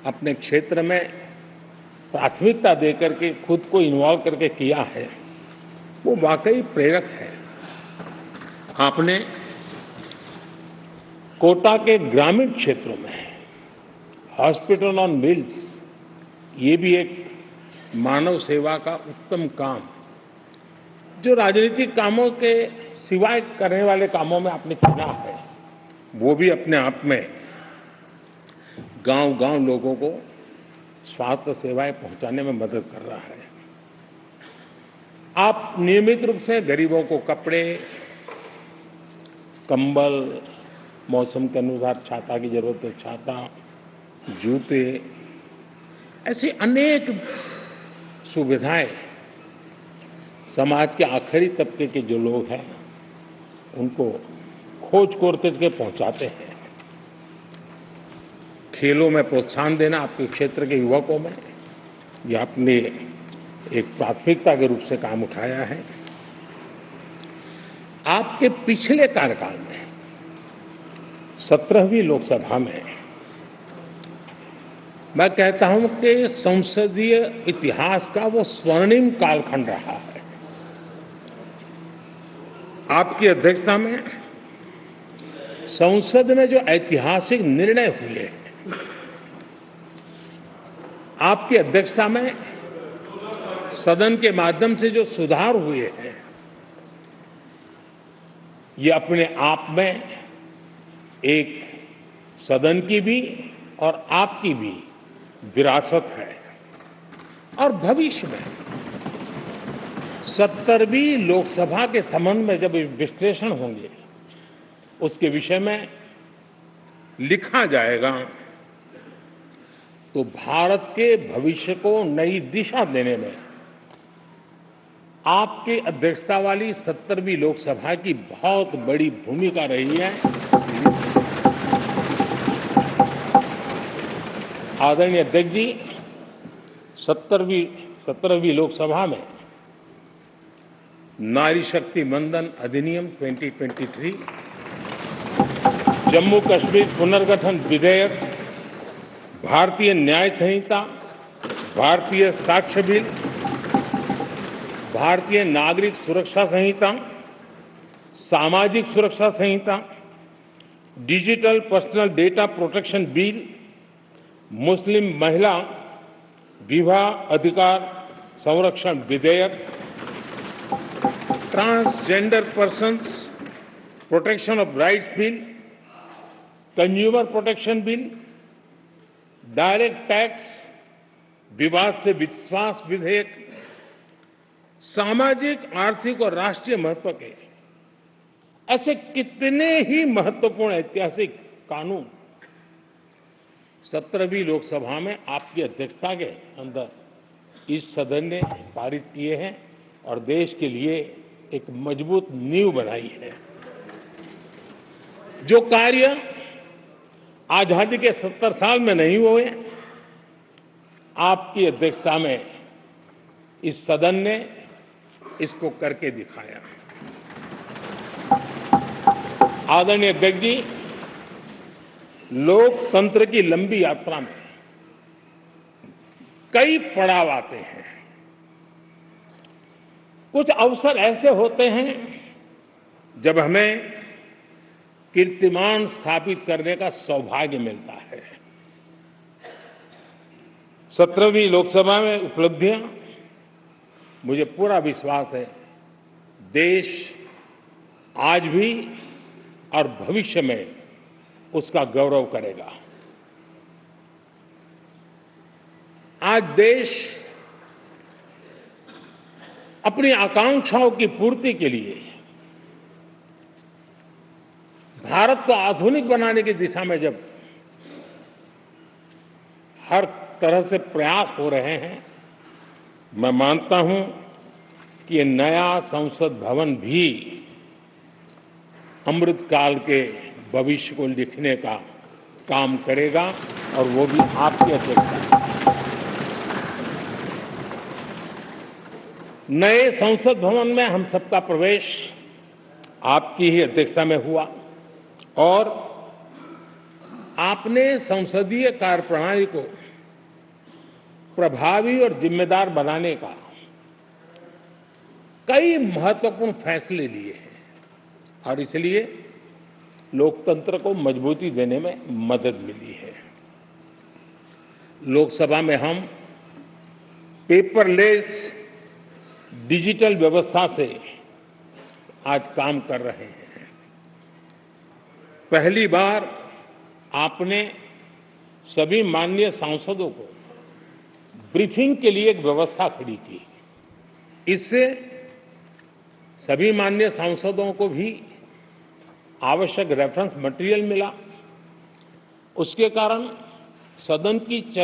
अपने क्षेत्र में प्राथमिकता देकर के खुद को इन्वॉल्व करके किया है, वो वाकई प्रेरक है। आपने कोटा के ग्रामीण क्षेत्रों में हॉस्पिटल ऑन व्हील्स, ये भी एक मानव सेवा का उत्तम काम, जो राजनीतिक कामों के सिवाय करने वाले कामों में आपने चुना है, वो भी अपने आप में गांव-गांव लोगों को स्वास्थ्य सेवाएं पहुंचाने में मदद कर रहा है। आप नियमित रूप से गरीबों को कपड़े, कंबल, मौसम के अनुसार छाता की जरूरत है छाता, जूते, ऐसी अनेक सुविधाएं समाज के आखिरी तबके के जो लोग हैं उनको खोज करके पहुंचाते हैं। खेलों में प्रोत्साहन देना आपके क्षेत्र के युवकों में, यह आपने एक प्राथमिकता के रूप से काम उठाया है। आपके पिछले कार्यकाल में 17वीं लोकसभा में मैं कहता हूं कि संसदीय इतिहास का वो स्वर्णिम कालखंड रहा है। आपकी अध्यक्षता में संसद में जो ऐतिहासिक निर्णय हुए हैं, आपकी अध्यक्षता में सदन के माध्यम से जो सुधार हुए हैं, ये अपने आप में एक सदन की भी और आपकी भी विरासत है। और भविष्य में 70वीं लोकसभा के संबंध में जब विश्लेषण होंगे, उसके विषय में लिखा जाएगा, तो भारत के भविष्य को नई दिशा देने में आपकी अध्यक्षता वाली 70वीं लोकसभा की बहुत बड़ी भूमिका रही है। आदरणीय अध्यक्ष जी, 17वीं लोकसभा में नारी शक्ति वंदन अधिनियम 2023, जम्मू कश्मीर पुनर्गठन विधेयक, भारतीय न्याय संहिता, भारतीय साक्ष्य बिल, भारतीय नागरिक सुरक्षा संहिता, सामाजिक सुरक्षा संहिता, digital personal data protection bill, मुस्लिम महिला विवाह अधिकार संरक्षण विधेयक, transgender persons protection of rights bill, consumer protection bill, direct tax, विवाद से विश्वास विधेयक, सामाजिक, आर्थिक और राष्ट्रीय महत्व के ऐसे कितने ही महत्वपूर्ण ऐतिहासिक कानून 17वीं लोकसभा में आपकी अध्यक्षता के अंदर इस सदन ने पारित किए हैं और देश के लिए एक मजबूत नींव बनाई है। जो कार्य आजादी के 70 साल में नहीं हुए, आपकी अध्यक्षता में इस सदन ने इसको करके दिखाया। आदरणीय अध्यक्ष जी, लोकतंत्र की लंबी यात्रा में कई पड़ाव आते हैं। कुछ अवसर ऐसे होते हैं जब हमें कीर्तिमान स्थापित करने का सौभाग्य मिलता है। 17वीं लोकसभा में उपलब्धियां, मुझे पूरा विश्वास है देश आज भी और भविष्य में उसका गौरव करेगा। आज देश अपनी आकांक्षाओं की पूर्ति के लिए भारत को आधुनिक बनाने की दिशा में जब हर तरह से प्रयास हो रहे हैं, मैं मानता हूं कि ये नया संसद भवन भी अमृतकाल के भविष्य को लिखने का काम करेगा और वो भी आपकी अध्यक्षता में। नए संसद भवन में हम सबका प्रवेश आपकी ही अध्यक्षता में हुआ और आपने संसदीय कार्यप्रणाली को प्रभावी और जिम्मेदार बनाने का कई महत्वपूर्ण फैसले लिए हैं और इसलिए लोकतंत्र को मजबूती देने में मदद मिली है। लोकसभा में हम पेपरलेस डिजिटल व्यवस्था से आज काम कर रहे हैं। पहली बार आपने सभी माननीय सांसदों को ब्रीफिंग के लिए एक व्यवस्था खड़ी की। इससे सभी माननीय सांसदों को भी आवश्यक रेफरेंस मटेरियल मिला। उसके कारण सदन की चर्चा